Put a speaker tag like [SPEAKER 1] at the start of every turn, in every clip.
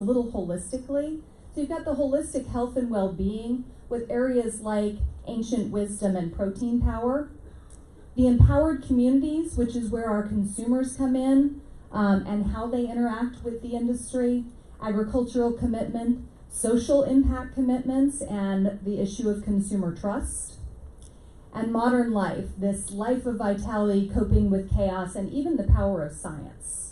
[SPEAKER 1] a little holistically. So you've got the holistic health and well-being with areas like ancient wisdom and protein power. The empowered communities, which is where our consumers come in and how they interact with the industry, agricultural commitment, social impact commitments, and the issue of consumer trust. And modern life, this life of vitality, coping with chaos, and even the power of science.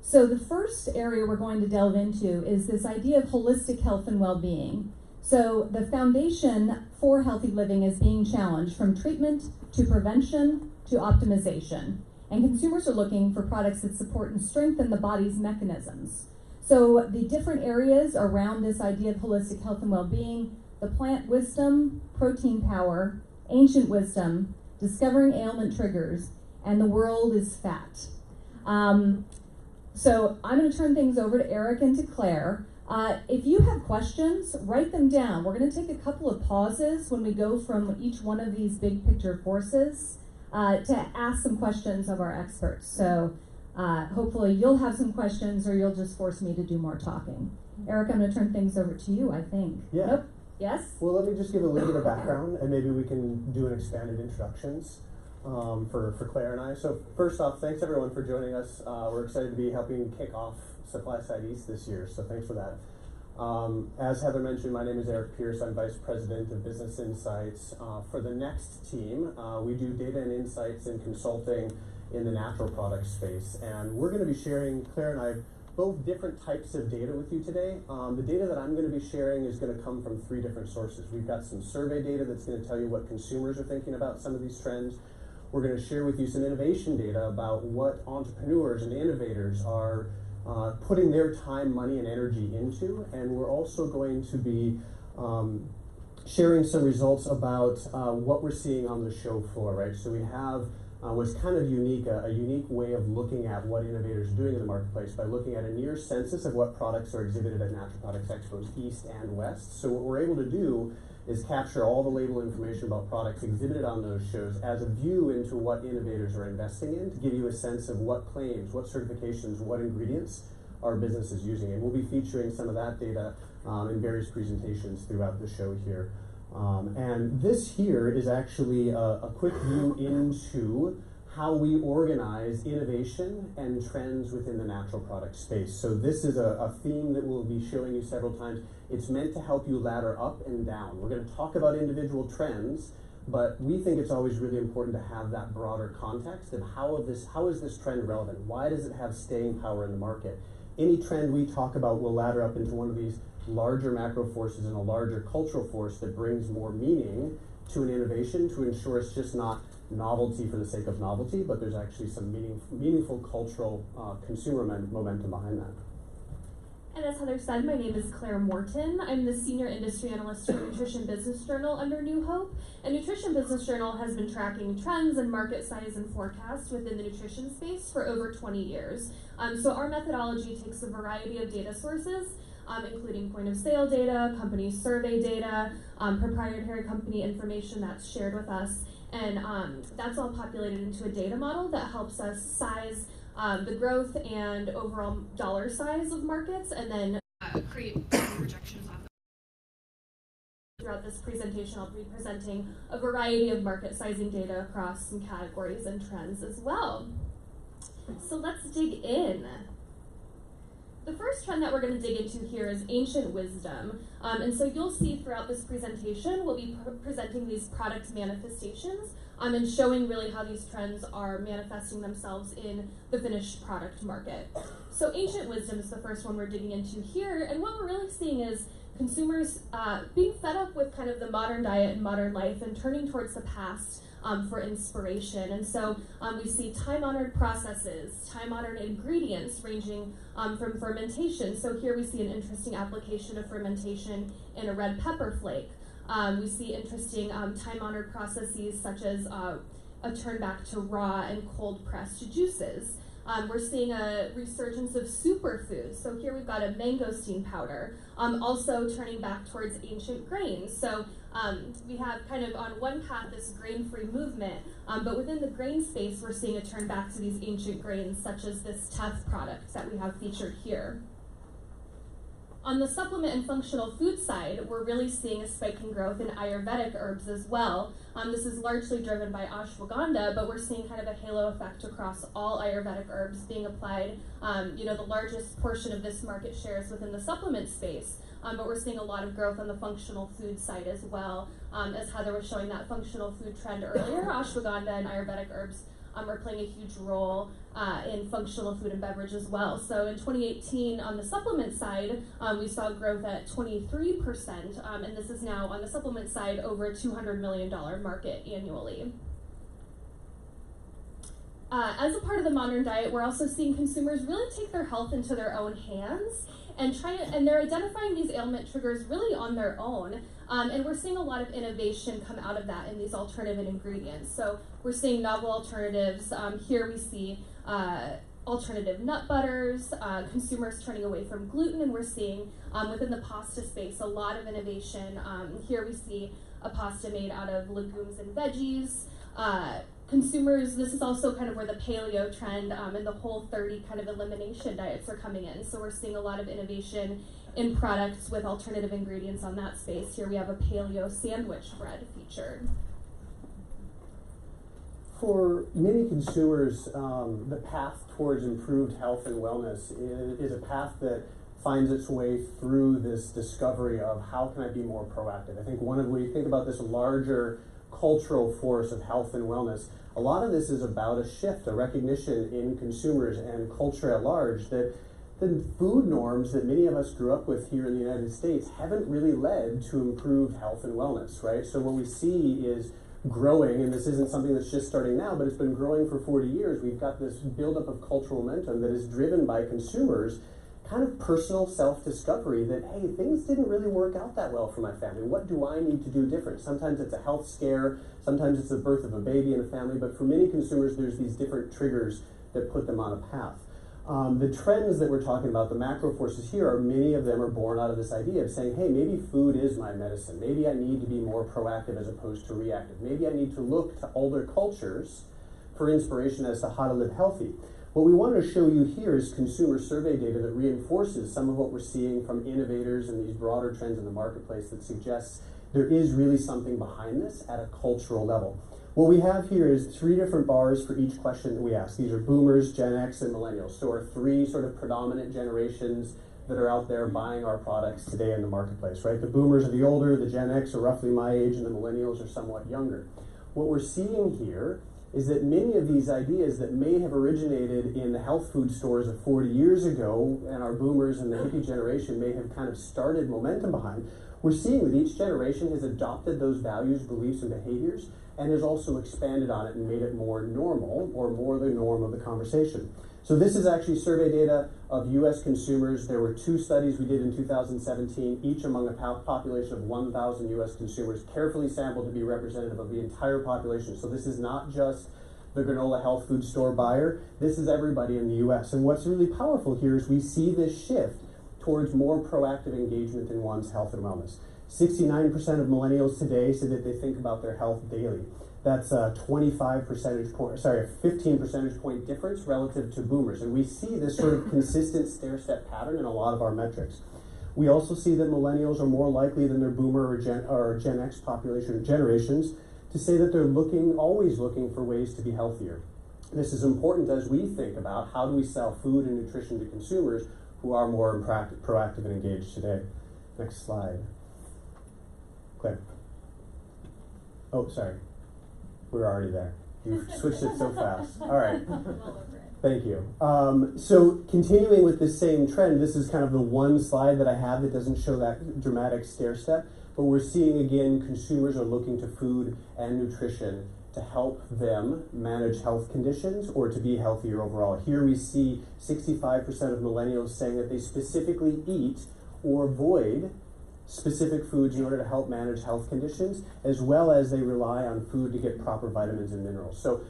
[SPEAKER 1] So the first area we're going to delve into is this idea of holistic health and well-being. So the foundation for healthy living is being challenged from treatment to prevention to optimization. And consumers are looking for products that support and strengthen the body's mechanisms. So the different areas around this idea of holistic health and well-being: the plant wisdom, protein power, ancient wisdom, discovering ailment triggers, and the world is fat. So I'm going to turn things over to Eric and to Claire. If you have questions, write them down. We're going to take a couple of pauses when we go from each one of these big picture forces to ask some questions of our experts. So hopefully you'll have some questions, or you'll just force me to do more talking. Eric, I'm going to turn things over to you, I think.
[SPEAKER 2] Yeah.
[SPEAKER 1] Nope. Yes?
[SPEAKER 2] Well, let me just give a little bit of background, and maybe we can do an expanded introductions for Claire and I. So first off, thanks everyone for joining us. We're excited to be helping kick off Supply Side East this year, so thanks for that. As Heather mentioned, my name is Eric Pierce. I'm Vice President of Business Insights. For the next team, we do data and insights and consulting in the natural product space. And we're going to be sharing, Claire and I, both different types of data with you today. The data that I'm going to be sharing is going to come from 3 different sources. We've got some survey data that's going to tell you what consumers are thinking about some of these trends. We're going to share with you some innovation data about what entrepreneurs and innovators are putting their time, money, and energy into. And we're also going to be sharing some results about what we're seeing on the show floor, right? So we have what's kind of unique, a unique way of looking at what innovators are doing in the marketplace by looking at a near census of what products are exhibited at Natural Products Expos East and West. So what we're able to do is capture all the label information about products exhibited on those shows as a view into what innovators are investing in, to give you a sense of what claims, what certifications, what ingredients our business is using. And we'll be featuring some of that data in various presentations throughout the show here. And this here is actually a quick view into how we organize innovation and trends within the natural product space. So this is a theme that we'll be showing you several times. It's meant to help you ladder up and down. We're going to talk about individual trends, but we think it's always really important to have that broader context of how is this trend relevant? Why does it have staying power in the market? Any trend we talk about will ladder up into one of these larger macro forces and a larger cultural force that brings more meaning to an innovation to ensure it's just not novelty for the sake of novelty, but there's actually some meaningful cultural consumer momentum behind that.
[SPEAKER 3] And as Heather said, my name is Claire Morton. I'm the Senior Industry Analyst for Nutrition Business Journal under New Hope. And Nutrition Business Journal has been tracking trends and market size and forecasts within the nutrition space for over 20 years. So our methodology takes a variety of data sources, including point of sale data, company survey data, proprietary company information that's shared with us. And that's all populated into a data model that helps us size the growth and overall dollar size of markets, and then create projections off. Throughout this presentation, I'll be presenting a variety of market sizing data across some categories and trends as well. So let's dig in. The first trend that we're going to dig into here is ancient wisdom. And so you'll see throughout this presentation, we'll be presenting these product manifestations and showing really how these trends are manifesting themselves in the finished product market. So ancient wisdom is the first one we're digging into here. And what we're really seeing is consumers being fed up with kind of the modern diet and modern life and turning towards the past for inspiration. And so we see time-honored processes, time-honored ingredients ranging from fermentation. So here we see an interesting application of fermentation in a red pepper flake. We see interesting time-honored processes such as a turn back to raw and cold-pressed juices. We're seeing a resurgence of superfoods. So here we've got a mangosteen powder, also turning back towards ancient grains. So We have kind of on one path this grain-free movement, but within the grain space, we're seeing a turn back to these ancient grains, such as this teff product that we have featured here. On the supplement and functional food side, we're really seeing a spike in growth in Ayurvedic herbs as well. This is largely driven by ashwagandha, but we're seeing kind of a halo effect across all Ayurvedic herbs being applied. The largest portion of this market share is within the supplement space, but we're seeing a lot of growth on the functional food side as well. As Heather was showing that functional food trend earlier, ashwagandha and Ayurvedic herbs are playing a huge role in functional food and beverage as well. So in 2018, on the supplement side, we saw growth at 23%, and this is now on the supplement side over a $200 million market annually. As a part of the modern diet, we're also seeing consumers really take their health into their own hands and they're identifying these ailment triggers really on their own. And we're seeing a lot of innovation come out of that in these alternative ingredients. So we're seeing novel alternatives. Here we see alternative nut butters, consumers turning away from gluten, and we're seeing within the pasta space a lot of innovation. Here we see a pasta made out of legumes and veggies. Consumers, this is also kind of where the paleo trend and the Whole30 kind of elimination diets are coming in. So we're seeing a lot of innovation in products with alternative ingredients on that space. Here we have a paleo sandwich bread featured.
[SPEAKER 2] For many consumers, the path towards improved health and wellness is a path that finds its way through this discovery of how can I be more proactive. I think when you think about this larger cultural force of health and wellness, a lot of this is about a shift, a recognition in consumers and culture at large that the food norms that many of us grew up with here in the United States haven't really led to improved health and wellness, right? So what we see is growing, and this isn't something that's just starting now, but it's been growing for 40 years. We've got this buildup of cultural momentum that is driven by consumers' kind of personal self-discovery that, hey, things didn't really work out that well for my family. What do I need to do different? Sometimes it's a health scare, sometimes it's the birth of a baby in a family, but for many consumers, there's these different triggers that put them on a path. The trends that we're talking about, the macro forces here, many of them are born out of this idea of saying, hey, maybe food is my medicine. Maybe I need to be more proactive as opposed to reactive. Maybe I need to look to older cultures for inspiration as to how to live healthy. What we wanted to show you here is consumer survey data that reinforces some of what we're seeing from innovators and these broader trends in the marketplace that suggests there is really something behind this at a cultural level. What we have here is 3 different bars for each question that we ask. These are boomers, Gen X, and millennials. So our 3 sort of predominant generations that are out there buying our products today in the marketplace, right? The boomers are the older, the Gen X are roughly my age, and the millennials are somewhat younger. What we're seeing here is that many of these ideas that may have originated in the health food stores of 40 years ago, and our boomers and the hippie generation may have kind of started momentum behind, we're seeing that each generation has adopted those values, beliefs, and behaviors, and has also expanded on it and made it more normal, or more the norm of the conversation. So this is actually survey data of US consumers. There were 2 studies we did in 2017, each among a population of 1,000 US consumers, carefully sampled to be representative of the entire population. So this is not just the granola health food store buyer, this is everybody in the US. And what's really powerful here is we see this shift towards more proactive engagement in one's health and wellness. 69% of millennials today say that they think about their health daily. That's a 15 percentage point difference relative to boomers. And we see this sort of consistent stair-step pattern in a lot of our metrics. We also see that millennials are more likely than their boomer or Gen X population generations to say that they're always looking for ways to be healthier. This is important as we think about how do we sell food and nutrition to consumers who are more proactive and engaged today. Next slide. Claire. Oh, sorry. We're already there. You switched it so fast. All right. Thank you. So continuing with this same trend, this is kind of the one slide that I have that doesn't show that dramatic stair step, but we're seeing again consumers are looking to food and nutrition to help them manage health conditions or to be healthier overall. Here we see 65% of millennials saying that they specifically eat or avoid specific foods in order to help manage health conditions, as well as they rely on food to get proper vitamins and minerals. So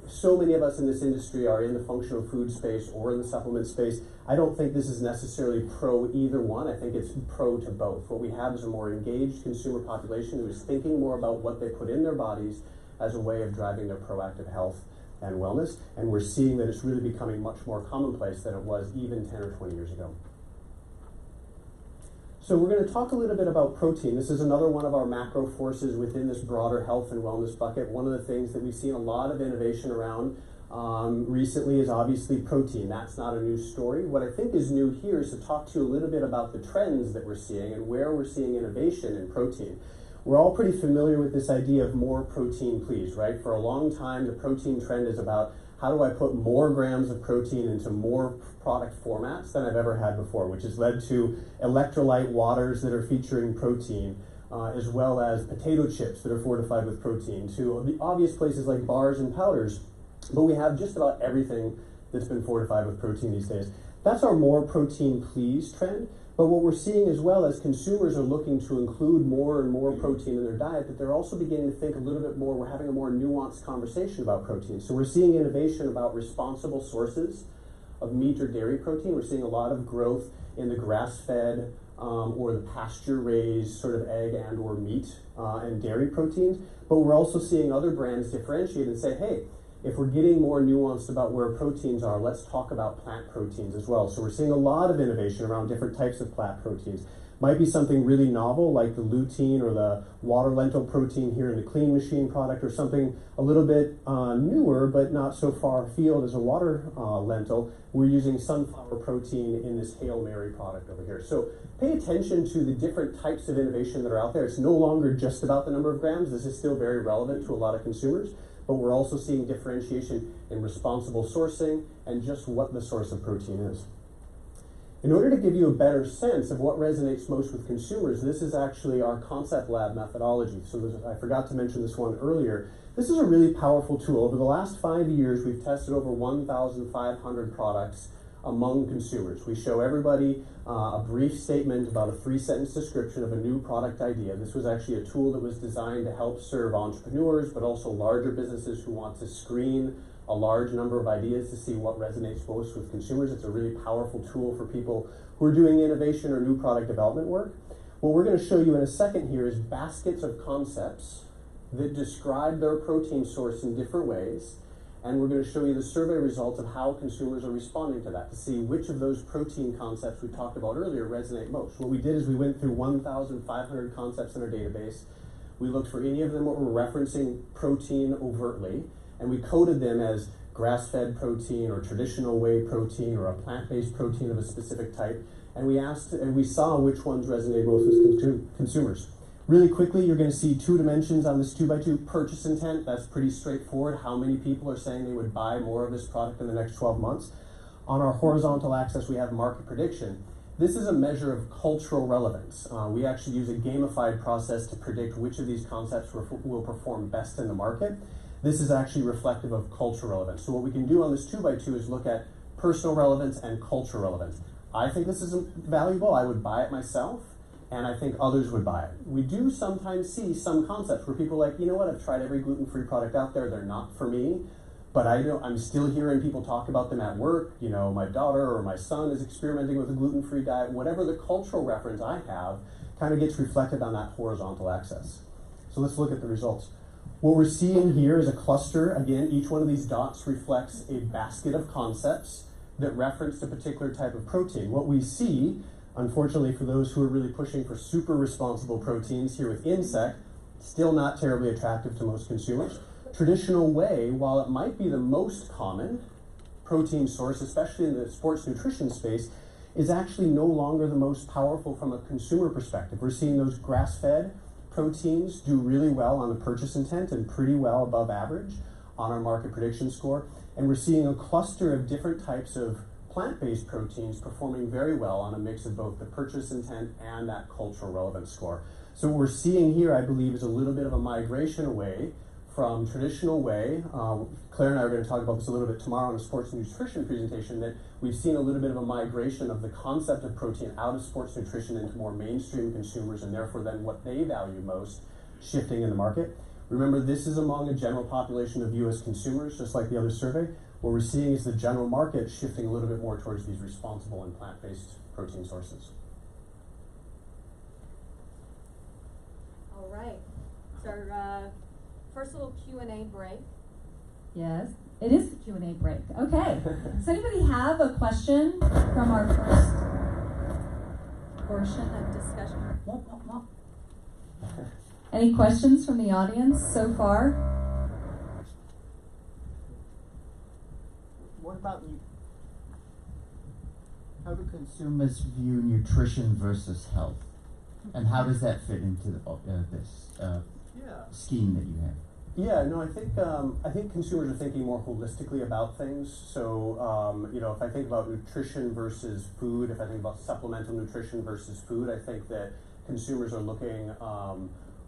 [SPEAKER 2] so many of us in this industry are in the functional food space or in the supplement space. I don't think this is necessarily pro either one. I think it's pro to both. What we have is a more engaged consumer population who is thinking more about what they put in their bodies as a way of driving their proactive health and wellness, and we're seeing that it's really becoming much more commonplace than it was even 10 or 20 years ago. So we're going to talk a little bit about protein. This is another one of our macro forces within this broader health and wellness bucket. One of the things that we've seen a lot of innovation around recently is obviously protein. That's not a new story. What I think is new here is to talk to you a little bit about the trends that we're seeing and where we're seeing innovation in protein. We're all pretty familiar with this idea of more protein, please, right? For a long time, the protein trend is about how do I put more grams of protein into more product formats than I've ever had before, which has led to electrolyte waters that are featuring protein, as well as potato chips that are fortified with protein, to the obvious places like bars and powders. But we have just about everything that's been fortified with protein these days. That's our more protein, please trend. But what we're seeing as well as consumers are looking to include more and more protein in their diet, that they're also beginning to think a little bit more, we're having a more nuanced conversation about protein. So we're seeing innovation about responsible sources of meat or dairy protein. We're seeing a lot of growth in the grass-fed or the pasture-raised sort of egg and or meat and dairy proteins. But we're also seeing other brands differentiate and say, hey, if we're getting more nuanced about where proteins are, let's talk about plant proteins as well. So we're seeing a lot of innovation around different types of plant proteins. Might be something really novel like the lutein or the water lentil protein here in the Clean Machine product, or something a little bit newer but not so far afield as a water lentil. We're using sunflower protein in this Hail Mary product over here. So pay attention to the different types of innovation that are out there. It's no longer just about the number of grams. This is still very relevant to a lot of consumers. But we're also seeing differentiation in responsible sourcing and just what the source of protein is. In order to give you a better sense of what resonates most with consumers, this is actually our concept lab methodology. So I forgot to mention this one earlier. This is a really powerful tool. Over the last 5 years, we've tested over 1,500 products among consumers. We show everybody a brief statement about a 3-sentence description of a new product idea. This was actually a tool that was designed to help serve entrepreneurs, but also larger businesses who want to screen a large number of ideas to see what resonates most with consumers. It's a really powerful tool for people who are doing innovation or new product development work. What we're going to show you in a second here is baskets of concepts that describe their protein source in different ways. And we're going to show you the survey results of how consumers are responding to that, to see which of those protein concepts we talked about earlier resonate most. What we did is we went through 1,500 concepts in our database. We looked for any of them that were referencing protein overtly, and we coded them as grass-fed protein or traditional whey protein or a plant-based protein of a specific type. And we asked, and we saw which ones resonate most with consumers. Really quickly, you're going to see 2 dimensions on this 2x2 purchase intent. That's pretty straightforward. How many people are saying they would buy more of this product in the next 12 months? On our horizontal axis, we have market prediction. This is a measure of cultural relevance. We actually use a gamified process to predict which of these concepts will perform best in the market. This is actually reflective of cultural relevance. So what we can do on this 2x2 is look at personal relevance and cultural relevance. I think this is valuable. I would buy it myself. And I think others would buy it. We do sometimes see some concepts where people are like, you know what, I've tried every gluten-free product out there, they're not for me, but I'm still hearing people talk about them at work. You know, my daughter or my son is experimenting with a gluten-free diet. Whatever the cultural reference I have kind of gets reflected on that horizontal axis. So let's look at the results. What we're seeing here is a cluster. Again, each one of these dots reflects a basket of concepts that reference a particular type of protein. What we see, unfortunately, for those who are really pushing for super responsible proteins here with insect, still not terribly attractive to most consumers. Traditional whey, while it might be the most common protein source, especially in the sports nutrition space, is actually no longer the most powerful from a consumer perspective. We're seeing those grass-fed proteins do really well on the purchase intent and pretty well above average on our market prediction score. And we're seeing a cluster of different types of plant-based proteins performing very well on a mix of both the purchase intent and that cultural relevance score. So what we're seeing here, I believe, is a little bit of a migration away from traditional whey. Claire and I are going to talk about this a little bit tomorrow in a sports nutrition presentation, that we've seen a little bit of a migration of the concept of protein out of sports nutrition into more mainstream consumers, and therefore then what they value most shifting in the market. Remember, this is among a general population of US consumers, just like the other survey. What we're seeing is the general market shifting a little bit more towards these responsible and plant-based protein sources.
[SPEAKER 4] All right. So our first little Q&A break.
[SPEAKER 1] Yes, it is the Q&A break. Okay. Does anybody have a question from our first portion of discussion? Any questions from the audience so far?
[SPEAKER 5] What about how do consumers view nutrition versus health, and how does that fit into this scheme that you have?
[SPEAKER 2] Yeah, no, I think consumers are thinking more holistically about things. So, if I think about nutrition versus food, if I think about supplemental nutrition versus food, I think that consumers are looking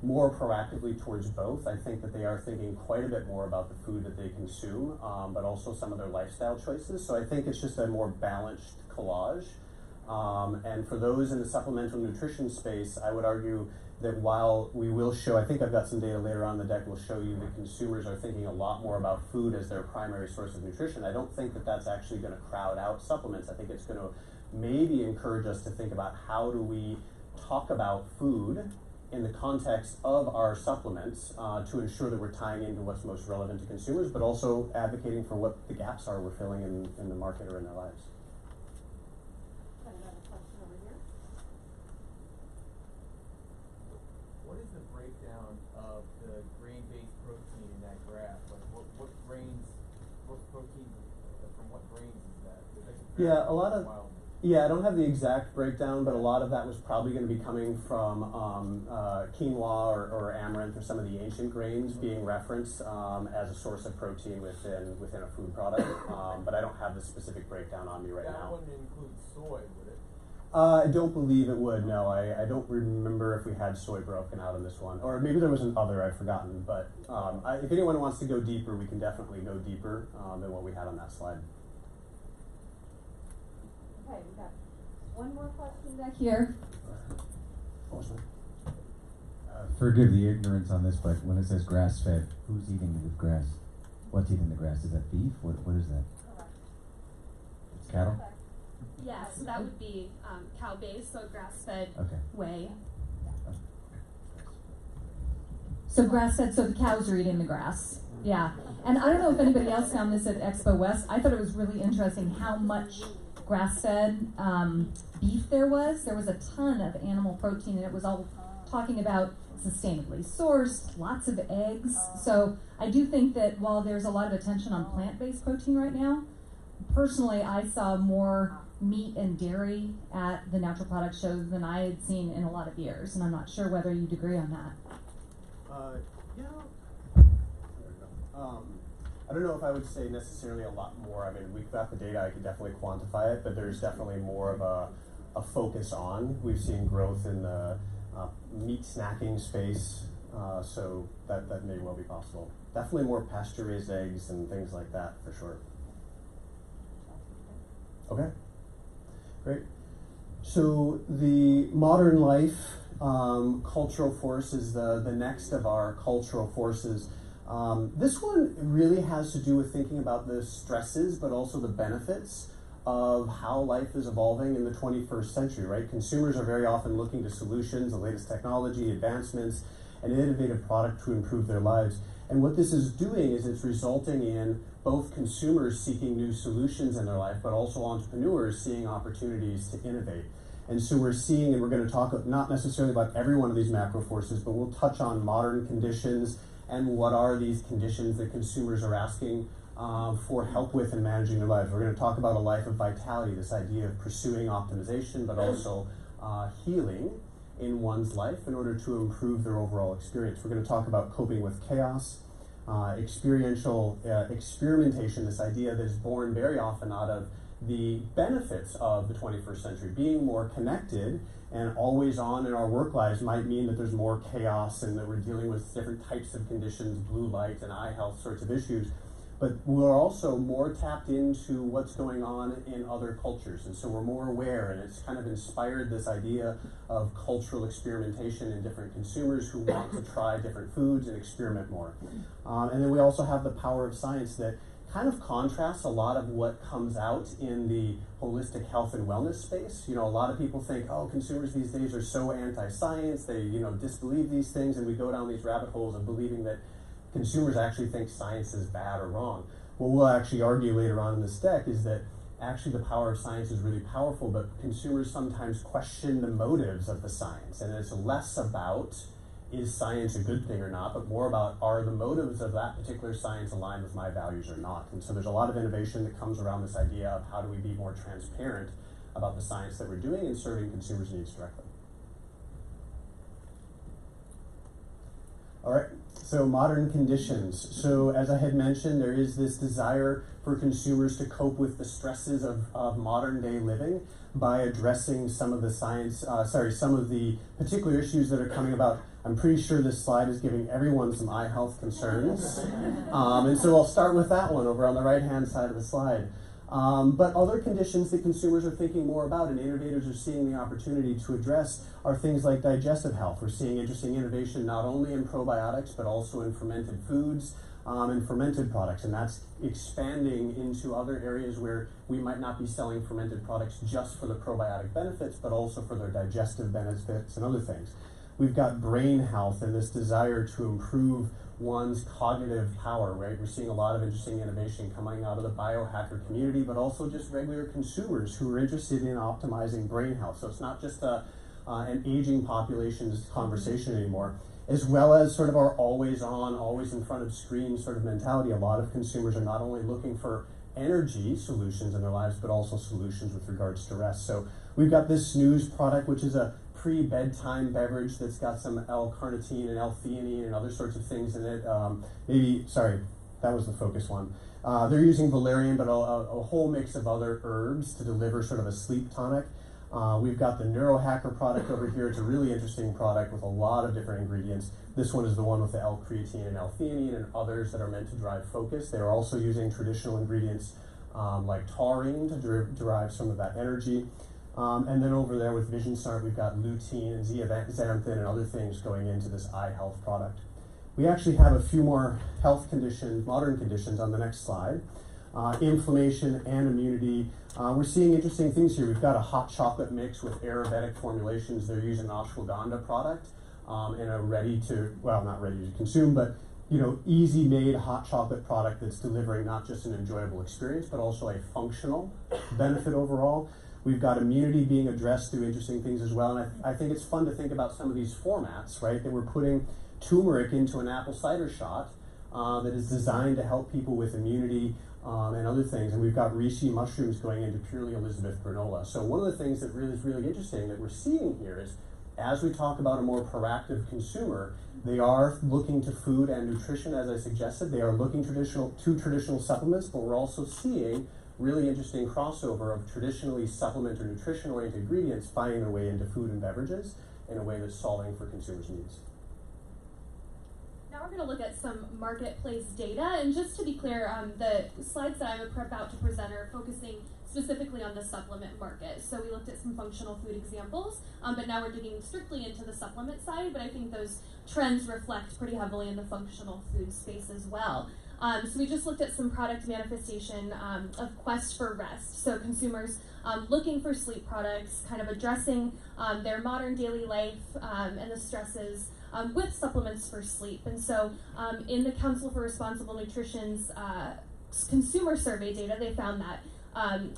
[SPEAKER 2] more proactively towards both. I think that they are thinking quite a bit more about the food that they consume, but also some of their lifestyle choices. So I think it's just a more balanced collage. And for those in the supplemental nutrition space, I would argue that while we will show, I think I've got some data later on in the deck, will show you that consumers are thinking a lot more about food as their primary source of nutrition. I don't think that that's actually going to crowd out supplements. I think it's going to maybe encourage us to think about how do we talk about food in the context of our supplements to ensure that we're tying into what's most relevant to consumers, but also advocating for what the gaps are we're filling in the market or in their lives.
[SPEAKER 4] Got another question over here.
[SPEAKER 6] What is the breakdown of the grain-based protein in that graph? Like what grains, what protein from what grains is that?
[SPEAKER 2] Yeah, a lot of. Yeah, I don't have the exact breakdown, but a lot of that was probably going to be coming from quinoa or amaranth or some of the ancient grains being referenced as a source of protein within a food product. But I don't have the specific breakdown on me right now.
[SPEAKER 6] That wouldn't include soy, would it?
[SPEAKER 2] I don't believe it would, no. I don't remember if we had soy broken out in this one. Or maybe there was an other, I've forgotten. But if anyone wants to go deeper, we can definitely go deeper than what we had on that slide.
[SPEAKER 4] Okay, we got one more question back
[SPEAKER 1] Here.
[SPEAKER 7] Forgive the ignorance on this, but when it says grass-fed, who's eating with grass? What's eating the grass? Is that beef? What is that?
[SPEAKER 4] Correct.
[SPEAKER 7] It's cattle?
[SPEAKER 3] Yeah, so that would be cow-based, so grass-fed whey.
[SPEAKER 1] So grass-fed, so the cows are eating the grass. Yeah. And I don't know if anybody else found this at Expo West. I thought it was really interesting how much grass-fed beef there was. There was a ton of animal protein, and it was all talking about sustainably sourced, lots of eggs. So I do think that while there's a lot of attention on plant-based protein right now, personally I saw more meat and dairy at the natural products show than I had seen in a lot of years, and I'm not sure whether you'd agree on that.
[SPEAKER 2] I don't know if I would say necessarily a lot more. I mean, we've got the data, I could definitely quantify it, but there's definitely more of a focus on. We've seen growth in the meat snacking space, so that may well be possible. Definitely more pasture-raised eggs and things like that, for sure. Okay, great. So the modern life cultural force is the next of our cultural forces. This one really has to do with thinking about the stresses, but also the benefits of how life is evolving in the 21st century, right? Consumers are very often looking to solutions, the latest technology, advancements, and innovative product to improve their lives. And what this is doing is it's resulting in both consumers seeking new solutions in their life, but also entrepreneurs seeing opportunities to innovate. And so we're seeing, and we're going to talk not necessarily about every one of these macro forces, but we'll touch on modern conditions and what are these conditions that consumers are asking for help with in managing their lives. We're going to talk about a life of vitality, this idea of pursuing optimization, but also healing in one's life in order to improve their overall experience. We're going to talk about coping with chaos, experiential experimentation, this idea that is born very often out of the benefits of the 21st century. Being more connected and always on in our work lives might mean that there's more chaos and that we're dealing with different types of conditions, blue light and eye health sorts of issues. but we're also more tapped into what's going on in other cultures, and so we're more aware, and it's kind of inspired this idea of cultural experimentation in different consumers who want to try different foods and experiment more. And then we also have the power of science that kind of contrasts a lot of what comes out in the holistic health and wellness space. You know, a lot of people think, oh, consumers these days are so anti-science, they, you know, disbelieve these things, and we go down these rabbit holes of believing that consumers actually think science is bad or wrong. What we'll actually argue later on in this deck is that actually the power of science is really powerful, but consumers sometimes question the motives of the science, and it's less about is science a good thing or not, but more about are the motives of that particular science aligned with my values or not. And so there's a lot of innovation that comes around this idea of how do we be more transparent about the science that we're doing and serving consumers' needs directly. All right, so modern conditions. So as I had mentioned, there is this desire for consumers to cope with the stresses of modern day living by addressing some of the some of the particular issues that are coming about. I'm pretty sure this slide is giving everyone some eye health concerns. And so I'll start with that one over on the right-hand side of the slide. But other conditions that consumers are thinking more about and innovators are seeing the opportunity to address are things like digestive health. We're seeing interesting innovation not only in probiotics, but also in fermented foods and fermented products. And that's expanding into other areas where we might not be selling fermented products just for the probiotic benefits, but also for their digestive benefits and other things. We've got brain health and this desire to improve one's cognitive power, right? We're seeing a lot of interesting innovation coming out of the biohacker community, but also just regular consumers who are interested in optimizing brain health. So it's not just an aging population's conversation anymore, as well as sort of our always on, always in front of screens sort of mentality. A lot of consumers are not only looking for energy solutions in their lives, but also solutions with regards to rest. So we've got this snooze product, which is a pre-bedtime beverage that's got some L-carnitine and L-theanine and other sorts of things in it. That was the focus one. They're using valerian, but a whole mix of other herbs to deliver sort of a sleep tonic. We've got the Neuro Hacker product over here. It's a really interesting product with a lot of different ingredients. This one is the one with the L-creatine and L-theanine and others that are meant to drive focus. They're also using traditional ingredients like taurine to derive some of that energy. And then over there with Vision Start, we've got lutein and zeaxanthin and other things going into this eye health product. We actually have a few more health conditions, modern conditions on the next slide. Inflammation and immunity. We're seeing interesting things here. We've got a hot chocolate mix with Ayurvedic formulations. They're using an ashwagandha product and a not ready to consume, but easy made hot chocolate product that's delivering not just an enjoyable experience, but also a functional benefit overall. We've got immunity being addressed through interesting things as well. And I think it's fun to think about some of these formats, right? That we're putting turmeric into an apple cider shot that is designed to help people with immunity and other things. And we've got reishi mushrooms going into purely Elizabeth granola. So one of the things that is really interesting that we're seeing here is as we talk about a more proactive consumer, they are looking to food and nutrition, as I suggested. They are looking to traditional supplements, but we're also seeing really interesting crossover of traditionally supplement or nutrition-oriented ingredients finding their way into food and beverages in a way that's solving for consumers' needs.
[SPEAKER 3] Now we're going to look at some marketplace data, and just to be clear, the slides that I'm about to present are focusing specifically on the supplement market. So we looked at some functional food examples, but now we're digging strictly into the supplement side, but I think those trends reflect pretty heavily in the functional food space as well. So we just looked at some product manifestation of quest for rest. So consumers looking for sleep products, kind of addressing their modern daily life and the stresses with supplements for sleep. And so in the Council for Responsible Nutrition's consumer survey data, they found that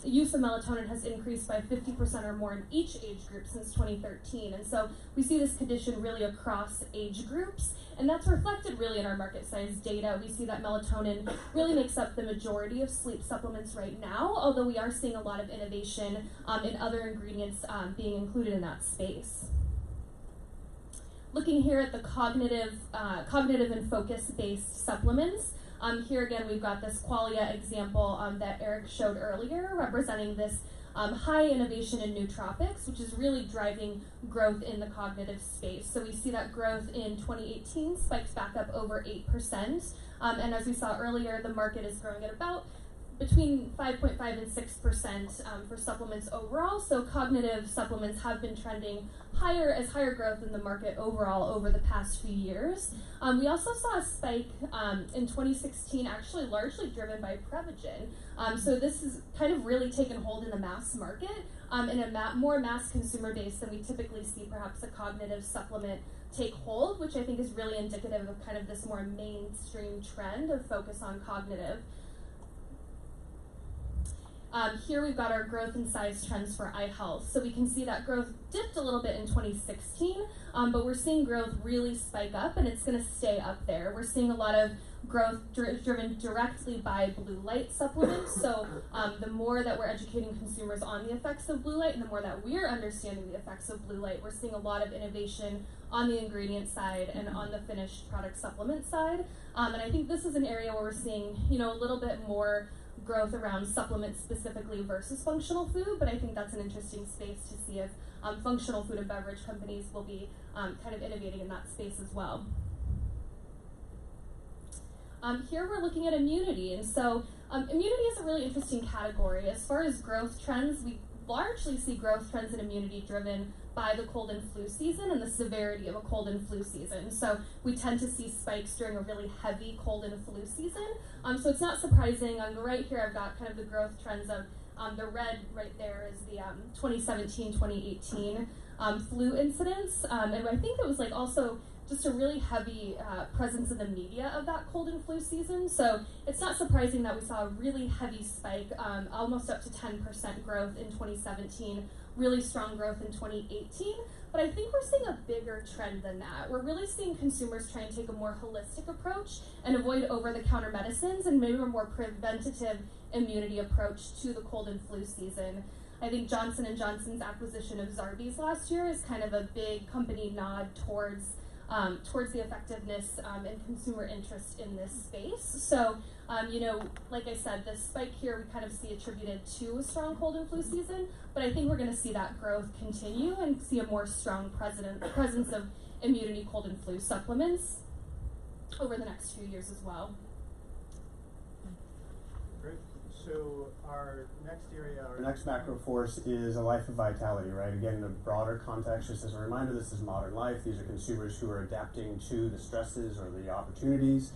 [SPEAKER 3] use of melatonin has increased by 50% or more in each age group since 2013. And so we see this condition really across age groups, and that's reflected really in our market size data. We see that melatonin really makes up the majority of sleep supplements right now, although we are seeing a lot of innovation in other ingredients being included in that space. Looking here at the cognitive and focus-based supplements, here again we've got this qualia example that Eric showed earlier, representing this high innovation in nootropics, which is really driving growth in the cognitive space. So we see that growth in 2018 spiked back up over 8%. And as we saw earlier, the market is growing at about between 5.5 and 6% for supplements overall. So cognitive supplements have been trending higher as higher growth in the market overall over the past few years. We also saw a spike in 2016, actually largely driven by Prevagen. So this has kind of really taken hold in the mass market in a more mass consumer base than we typically see perhaps a cognitive supplement take hold, which I think is really indicative of kind of this more mainstream trend of focus on cognitive. Here we've got our growth and size trends for eye health. So we can see that growth dipped a little bit in 2016, but we're seeing growth really spike up, and it's going to stay up there. We're seeing a lot of growth driven directly by blue light supplements. So the more that we're educating consumers on the effects of blue light, and the more that we're understanding the effects of blue light, we're seeing a lot of innovation on the ingredient side and on the finished product supplement side. And I think this is an area where we're seeing, a little bit more growth around supplements specifically versus functional food, but I think that's an interesting space to see if functional food and beverage companies will be kind of innovating in that space as well. Here we're looking at immunity, and so immunity is a really interesting category. As far as growth trends, we largely see growth trends in immunity driven by the cold and flu season and the severity of a cold and flu season. So we tend to see spikes during a really heavy cold and flu season. So it's not surprising. On the right here, I've got kind of the growth trends of the red right there is the 2017-2018 flu incidents. And I think it was like also just a really heavy presence in the media of that cold and flu season. So it's not surprising that we saw a really heavy spike, almost up to 10% growth in 2017, really strong growth in 2018. But I think we're seeing a bigger trend than that. We're really seeing consumers try and take a more holistic approach and avoid over-the-counter medicines and maybe a more preventative immunity approach to the cold and flu season. I think Johnson & Johnson's acquisition of Zarbee's last year is kind of a big company nod towards the effectiveness and consumer interest in this space. So, like I said, the spike here we kind of see attributed to a strong cold and flu season, but I think we're going to see that growth continue and see a more strong presence of immunity cold and flu supplements over the next few years as well.
[SPEAKER 2] Great. So our next area, our next macro force is a life of vitality, right? Again, in a broader context, just as a reminder, this is modern life. These are consumers who are adapting to the stresses or the opportunities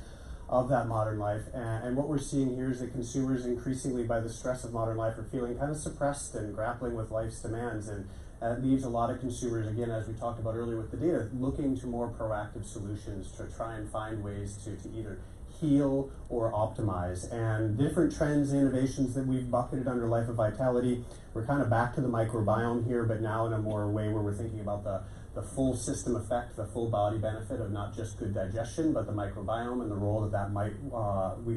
[SPEAKER 2] of that modern life. And what we're seeing here is that consumers increasingly, by the stress of modern life, are feeling kind of suppressed and grappling with life's demands. And that leaves a lot of consumers, again, as we talked about earlier with the data, looking to more proactive solutions to try and find ways to either heal or optimize. And different trends and innovations that we've bucketed under Life of Vitality, we're kind of back to the microbiome here, but now in a more way where we're thinking about the full system effect, the full body benefit of not just good digestion, but the microbiome and the role that might,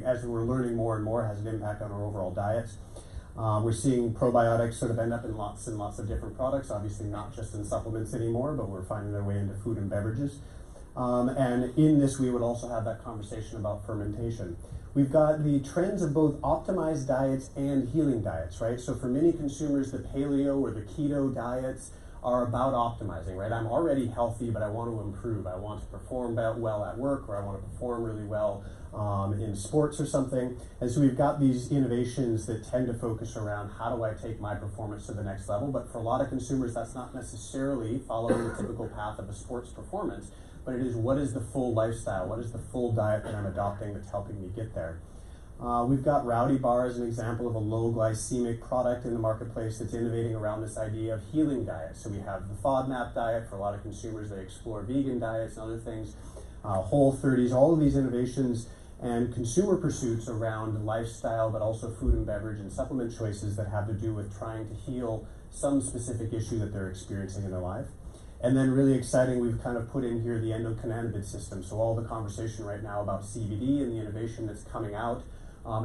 [SPEAKER 2] as we're learning more and more, has an impact on our overall diets. We're seeing probiotics sort of end up in lots and lots of different products, obviously not just in supplements anymore, but we're finding their way into food and beverages. And in this, we would also have that conversation about fermentation. We've got the trends of both optimized diets and healing diets, right? So for many consumers, the paleo or the keto diets are about optimizing, right? I'm already healthy, but I want to improve. I want to perform well at work, or I want to perform really well in sports or something. And so we've got these innovations that tend to focus around how do I take my performance to the next level. But for a lot of consumers, that's not necessarily following the typical path of a sports performance, but it is what is the full lifestyle, what is the full diet that I'm adopting that's helping me get there. We've got Rowdy Bar as an example of a low glycemic product in the marketplace that's innovating around this idea of healing diets. So we have the FODMAP diet. For a lot of consumers, they explore vegan diets and other things. Whole30s, all of these innovations and consumer pursuits around lifestyle, but also food and beverage and supplement choices that have to do with trying to heal some specific issue that they're experiencing in their life. And then really exciting, we've kind of put in here the endocannabinoid system. So all the conversation right now about CBD and the innovation that's coming out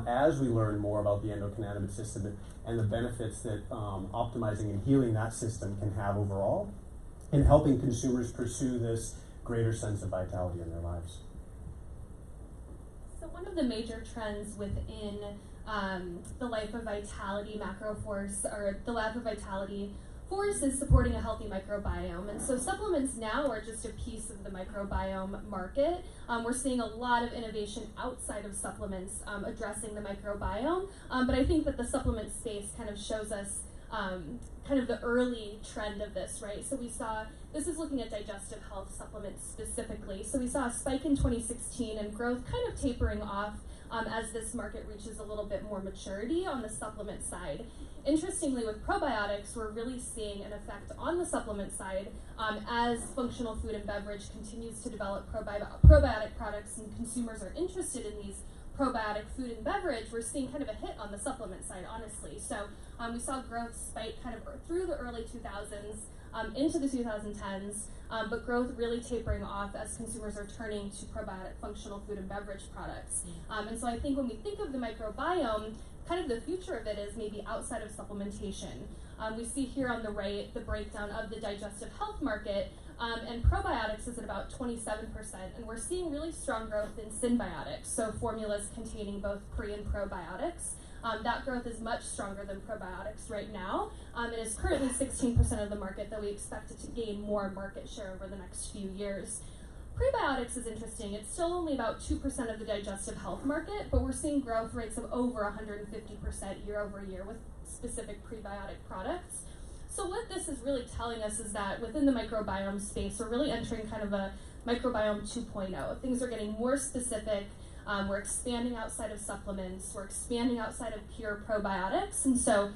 [SPEAKER 2] as we learn more about the endocannabinoid system and the benefits that optimizing and healing that system can have overall, and helping consumers pursue this greater sense of vitality in their lives.
[SPEAKER 3] So one of the major trends within the Life of Vitality macro force, or the Life of Vitality force is supporting a healthy microbiome. And so supplements now are just a piece of the microbiome market. We're seeing a lot of innovation outside of supplements addressing the microbiome. But I think that the supplement space kind of shows us kind of the early trend of this, right? So we saw, this is looking at digestive health supplements specifically. So we saw a spike in 2016 and growth kind of tapering off as this market reaches a little bit more maturity on the supplement side. Interestingly, with probiotics, we're really seeing an effect on the supplement side as functional food and beverage continues to develop probiotic products and consumers are interested in these probiotic food and beverage. We're seeing kind of a hit on the supplement side, honestly. So we saw growth spike kind of through the early 2000s into the 2010s, but growth really tapering off as consumers are turning to probiotic functional food and beverage products. And so I think when we think of the microbiome, kind of the future of it is maybe outside of supplementation. We see here on the right the breakdown of the digestive health market, and probiotics is at about 27%, and we're seeing really strong growth in synbiotics, so formulas containing both pre and probiotics. That growth is much stronger than probiotics right now. It is currently 16% of the market, though we expect it to gain more market share over the next few years. Prebiotics is interesting. It's still only about 2% of the digestive health market, but we're seeing growth rates of over 150% year over year with specific prebiotic products. So what this is really telling us is that within the microbiome space, we're really entering kind of a microbiome 2.0. Things are getting more specific. We're expanding outside of supplements. We're expanding outside of pure probiotics. And so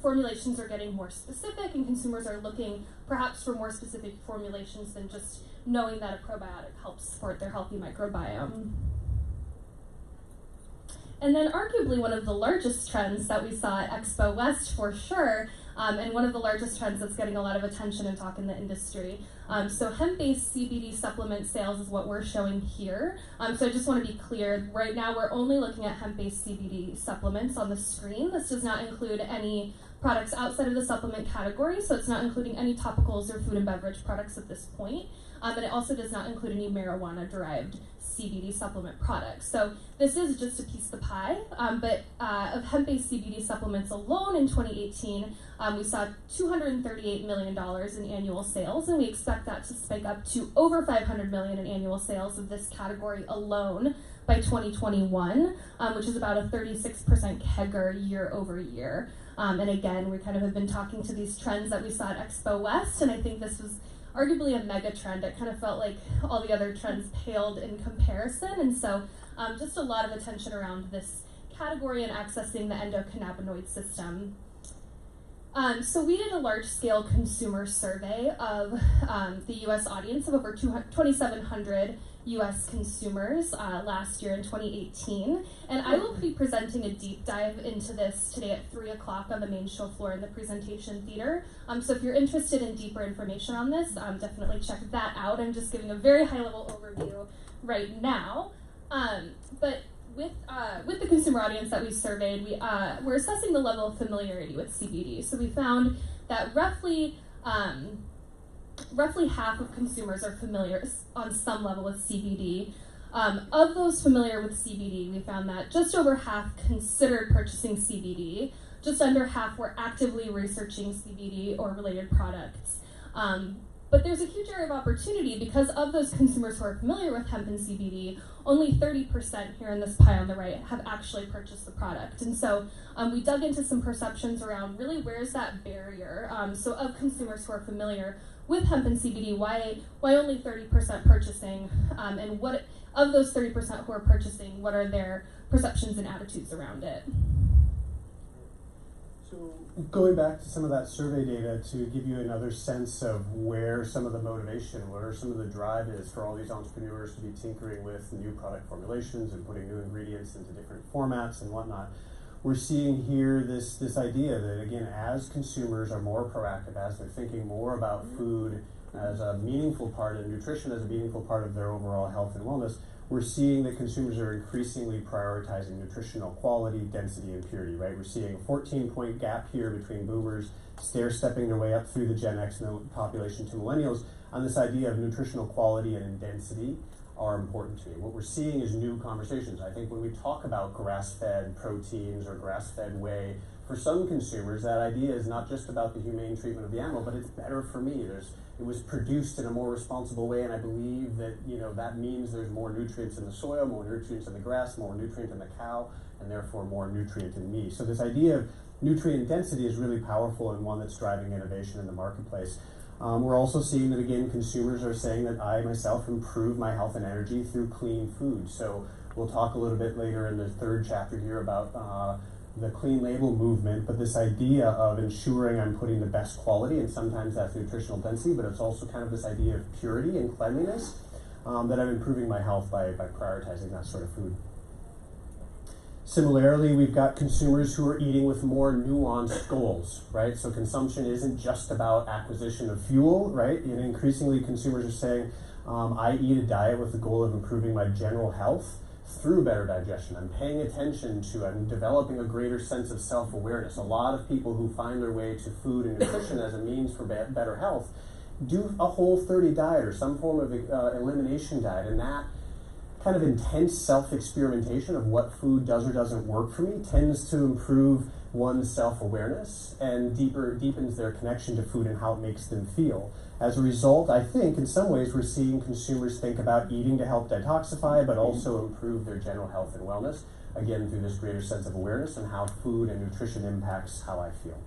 [SPEAKER 3] formulations are getting more specific, and consumers are looking perhaps for more specific formulations than just knowing that a probiotic helps support their healthy microbiome. And then arguably one of the largest trends that we saw at Expo West for sure, and one of the largest trends that's getting a lot of attention and talk in the industry. So hemp-based CBD supplement sales is what we're showing here. So I just want to be clear, right now we're only looking at hemp-based CBD supplements on the screen. This does not include any products outside of the supplement category, so it's not including any topicals or food and beverage products at this point. And it also does not include any marijuana-derived CBD supplement products. So this is just a piece of the pie, but of hemp-based CBD supplements alone in 2018, we saw $238 million in annual sales, and we expect that to spike up to over $500 million in annual sales of this category alone by 2021, which is about a 36% CAGR year over year. And again, we kind of have been talking to these trends that we saw at Expo West, and I think this was arguably a mega trend. It kind of felt like all the other trends paled in comparison, and so just a lot of attention around this category and accessing the endocannabinoid system. So we did a large-scale consumer survey of the U.S. audience of over 2,700 U.S. consumers last year in 2018, and I will be presenting a deep dive into this today at 3 o'clock on the main show floor in the presentation theater. So if you're interested in deeper information on this, definitely check that out. I'm just giving a very high-level overview right now. But with the consumer audience that we surveyed, we're assessing the level of familiarity with CBD. So we found that roughly half of consumers are familiar on some level with CBD. Of those familiar with CBD, we found that just over half considered purchasing CBD. Just under half were actively researching CBD or related products. But there's a huge area of opportunity because of those consumers who are familiar with hemp and CBD, only 30% here in this pie on the right have actually purchased the product. And so we dug into some perceptions around really where's that barrier. So of consumers who are familiar with hemp and CBD, why only 30% purchasing, and what of those 30% who are purchasing, what are their perceptions and attitudes around it?
[SPEAKER 2] So going back to some of that survey data to give you another sense of where some of the motivation, where some of the drive is for all these entrepreneurs to be tinkering with new product formulations and putting new ingredients into different formats and whatnot, we're seeing here this idea that, again, as consumers are more proactive, as they're thinking more about food as a meaningful part of nutrition, as a meaningful part of their overall health and wellness, we're seeing that consumers are increasingly prioritizing nutritional quality, density, and purity, right? We're seeing a 14-point gap here between boomers stair-stepping their way up through the Gen X population to millennials on this idea of nutritional quality and density are important to me. What we're seeing is new conversations. I think when we talk about grass-fed proteins or grass-fed whey, for some consumers, that idea is not just about the humane treatment of the animal, but it's better for me. It was produced in a more responsible way, and I believe that that means there's more nutrients in the soil, more nutrients in the grass, more nutrient in the cow, and therefore more nutrient in me. So this idea of nutrient density is really powerful and one that's driving innovation in the marketplace. We're also seeing that, again, consumers are saying that I myself improve my health and energy through clean food. So we'll talk a little bit later in the third chapter here about the clean label movement, but this idea of ensuring I'm putting the best quality, and sometimes that's nutritional density, but it's also kind of this idea of purity and cleanliness, that I'm improving my health by prioritizing that sort of food. Similarly, we've got consumers who are eating with more nuanced goals, right? So consumption isn't just about acquisition of fuel, right? And increasingly consumers are saying, I eat a diet with the goal of improving my general health through better digestion. I'm paying attention to, I'm developing a greater sense of self-awareness. A lot of people who find their way to food and nutrition as a means for better health do a Whole30 diet or some form of elimination diet, and that kind of intense self-experimentation of what food does or doesn't work for me tends to improve one's self-awareness and deepens their connection to food and how it makes them feel. As a result, I think in some ways we're seeing consumers think about eating to help detoxify, but also improve their general health and wellness, again through this greater sense of awareness and how food and nutrition impacts how I feel.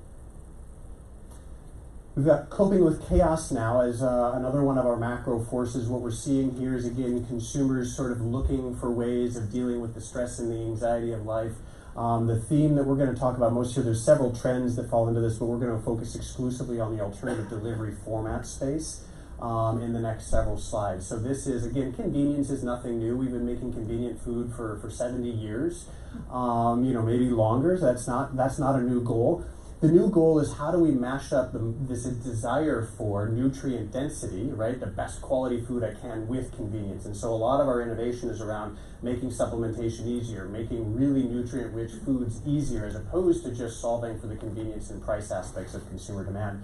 [SPEAKER 2] We've got coping with chaos now as another one of our macro forces. What we're seeing here is, again, consumers sort of looking for ways of dealing with the stress and the anxiety of life. The theme that we're going to talk about most here, there's several trends that fall into this, but we're going to focus exclusively on the alternative delivery format space in the next several slides. So this is, again, convenience is nothing new. We've been making convenient food for 70 years, maybe longer. So that's not a new goal. The new goal is how do we mash up this desire for nutrient density, right? The best quality food I can with convenience. And so a lot of our innovation is around making supplementation easier, making really nutrient-rich foods easier, as opposed to just solving for the convenience and price aspects of consumer demand.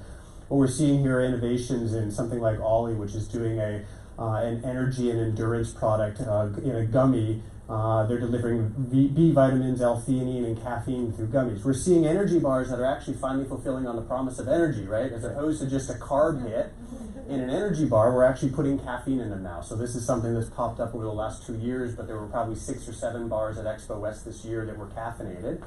[SPEAKER 2] What we're seeing here are innovations in something like Ollie, which is doing an energy and endurance product in a gummy. They're delivering B vitamins, L-theanine, and caffeine through gummies. We're seeing energy bars that are actually finally fulfilling on the promise of energy, right? As opposed to just a carb hit. In an energy bar, we're actually putting caffeine in them now. So this is something that's popped up over the last 2 years, but there were probably 6 or 7 bars at Expo West this year that were caffeinated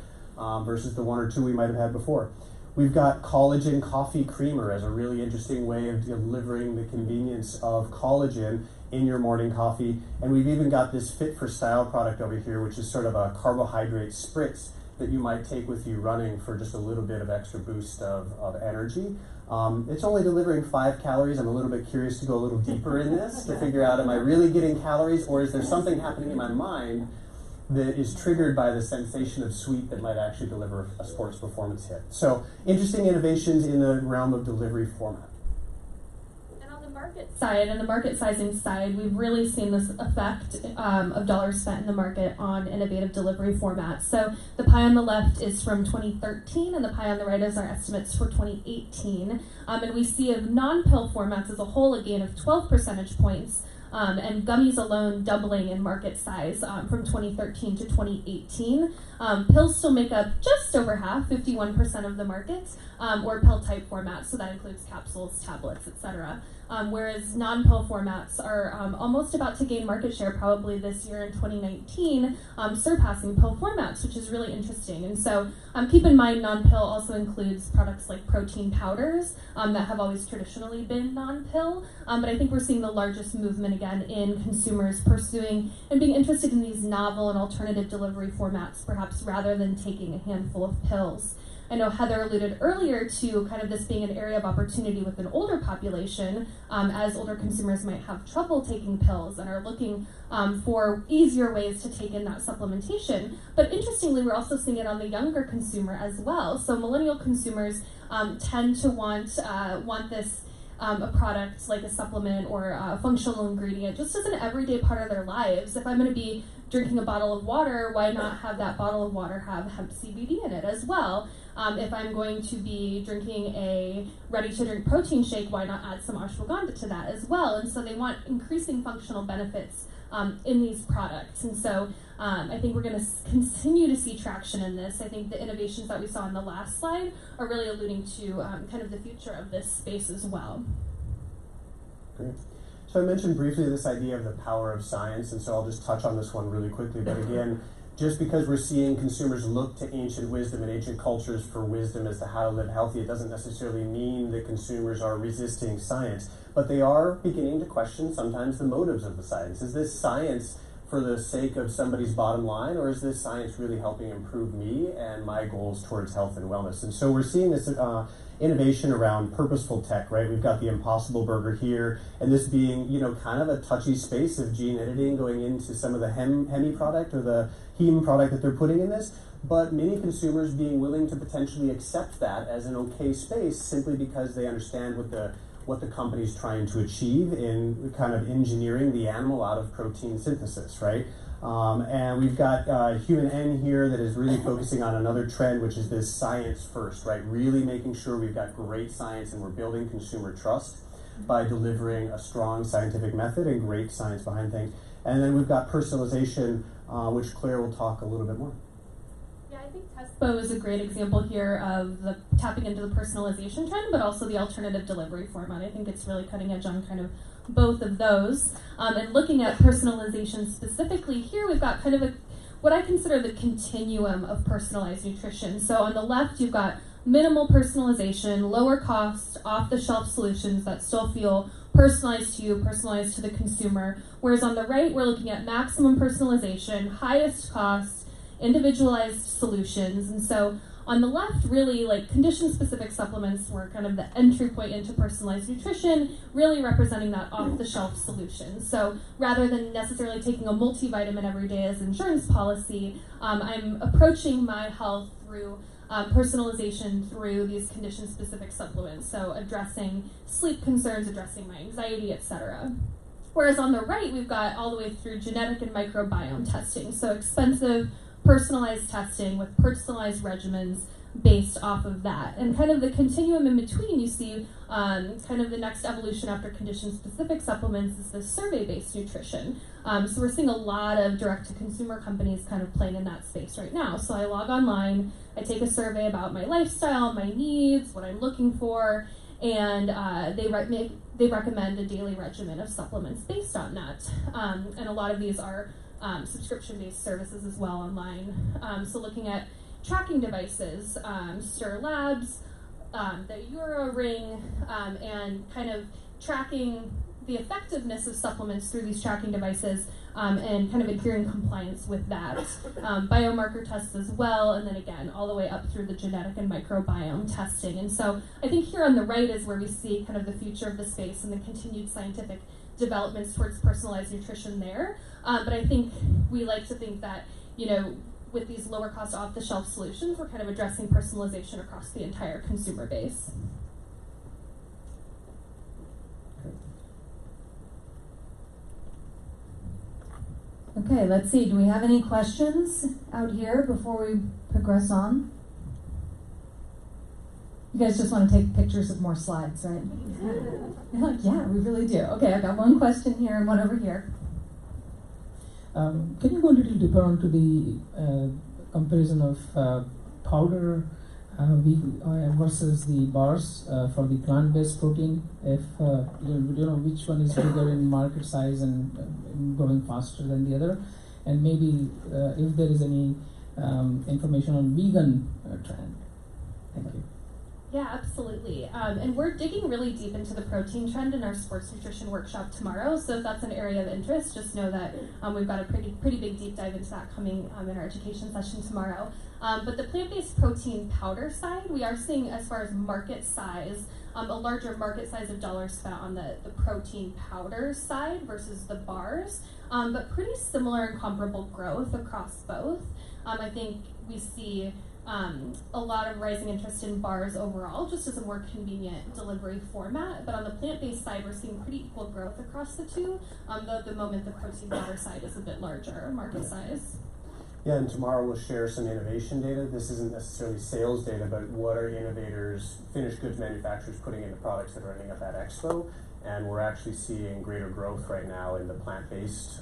[SPEAKER 2] versus the 1 or 2 we might have had before. We've got collagen coffee creamer as a really interesting way of delivering the convenience of collagen in your morning coffee. And we've even got this Fit for Style product over here, which is sort of a carbohydrate spritz that you might take with you running for just a little bit of extra boost of energy. It's only delivering 5 calories. I'm a little bit curious to go a little deeper in this to figure out, am I really getting calories, or is there something happening in my mind that is triggered by the sensation of sweet that might actually deliver a sports performance hit? So interesting innovations in the realm of delivery format.
[SPEAKER 3] Market side and the market sizing side, we've really seen this effect of dollars spent in the market on innovative delivery formats. So the pie on the left is from 2013 and the pie on the right is our estimates for 2018. And we see of non-pill formats as a whole a gain of 12 percentage points. And gummies alone doubling in market size from 2013 to 2018. Pills still make up just over half, 51% of the market, or pill type formats, so that includes capsules, tablets, etc. Whereas non-pill formats are almost about to gain market share probably this year in 2019, surpassing pill formats, which is really interesting. And so keep in mind non-pill also includes products like protein powders that have always traditionally been non-pill, but I think we're seeing the largest movement again in consumers pursuing and being interested in these novel and alternative delivery formats, perhaps rather than taking a handful of pills. I know Heather alluded earlier to kind of this being an area of opportunity with an older population, as older consumers might have trouble taking pills and are looking for easier ways to take in that supplementation. But interestingly, we're also seeing it on the younger consumer as well. So millennial consumers tend to want this a product like a supplement or a functional ingredient just as an everyday part of their lives. If I'm going to be drinking a bottle of water, why not have that bottle of water have hemp CBD in it as well? If I'm going to be drinking a ready-to-drink protein shake, why not add some ashwagandha to that as well? And so they want increasing functional benefits in these products. And so I think we're going to continue to see traction in this. I think the innovations that we saw in the last slide are really alluding to kind of the future of this space as well.
[SPEAKER 2] Great. So I mentioned briefly this idea of the power of science, and so I'll just touch on this one really quickly. But again, just because we're seeing consumers look to ancient wisdom and ancient cultures for wisdom as to how to live healthy, it doesn't necessarily mean that consumers are resisting science, but they are beginning to question sometimes the motives of the science. Is this science for the sake of somebody's bottom line, or is this science really helping improve me and my goals towards health and wellness? And so we're seeing this innovation around purposeful tech, right? We've got the Impossible Burger here, and this being, kind of a touchy space of gene editing going into some of the heme product or the heme product that they're putting in this, but many consumers being willing to potentially accept that as an okay space simply because they understand what the company's trying to achieve in kind of engineering the animal out of protein synthesis, right? And we've got Human N here that is really focusing on another trend, which is this science first, right? Really making sure we've got great science and we're building consumer trust by delivering a strong scientific method and great science behind things. And then we've got personalization, which Claire will talk a little bit more.
[SPEAKER 3] Yeah, I think Tespo is a great example here of the tapping into the personalization trend, but also the alternative delivery format. I think it's really cutting edge on kind of both of those. And looking at personalization specifically here, we've got kind of what I consider the continuum of personalized nutrition. So on the left, you've got minimal personalization, lower cost, off-the-shelf solutions that still feel personalized to you, personalized to the consumer. Whereas on the right, we're looking at maximum personalization, highest cost, individualized solutions. And so on the left, really like condition-specific supplements were kind of the entry point into personalized nutrition, really representing that off-the-shelf solution. So rather than necessarily taking a multivitamin every day as insurance policy, I'm approaching my health through personalization through these condition-specific supplements. So addressing sleep concerns, addressing my anxiety, etc. Whereas on the right, we've got all the way through genetic and microbiome testing. So expensive, personalized testing with personalized regimens based off of that. And kind of the continuum in between, you see kind of the next evolution after condition-specific supplements is the survey-based nutrition. So we're seeing a lot of direct-to-consumer companies kind of playing in that space right now. So I log online, I take a survey about my lifestyle, my needs, what I'm looking for, and they recommend a daily regimen of supplements based on that. And a lot of these are subscription-based services as well online. So looking at tracking devices, Stir Labs, the Euro Ring, and kind of tracking the effectiveness of supplements through these tracking devices and kind of adhering compliance with that. Biomarker tests as well, and then again, all the way up through the genetic and microbiome testing. And so I think here on the right is where we see kind of the future of the space and the continued scientific developments towards personalized nutrition there. But I think we like to think that, with these lower cost off-the-shelf solutions, we're kind of addressing personalization across the entire consumer base.
[SPEAKER 1] Okay, let's see. Do we have any questions out here before we progress on? You guys just want to take pictures of more slides, right? You're like, yeah, we really do. Okay, I've got one question here and one over here.
[SPEAKER 8] Can you go a little deeper onto the comparison of powder versus the bars for the plant-based protein? If which one is bigger in market size and growing faster than the other, and maybe if there is any information on vegan trend. Thank you.
[SPEAKER 3] Yeah, absolutely. And we're digging really deep into the protein trend in our sports nutrition workshop tomorrow. So if that's an area of interest, just know that we've got a pretty big deep dive into that coming in our education session tomorrow. But the plant-based protein powder side, we are seeing, as far as market size, a larger market size of dollars spent on the protein powder side versus the bars, but pretty similar and comparable growth across both. I think we see a lot of rising interest in bars overall, just as a more convenient delivery format. But on the plant-based side, we're seeing pretty equal growth across the two, though at the moment the protein powder side is a bit larger market size.
[SPEAKER 2] Yeah, and tomorrow we'll share some innovation data. This isn't necessarily sales data, but what are innovators, finished goods manufacturers putting into products that are ending up at Expo, and we're actually seeing greater growth right now in the plant-based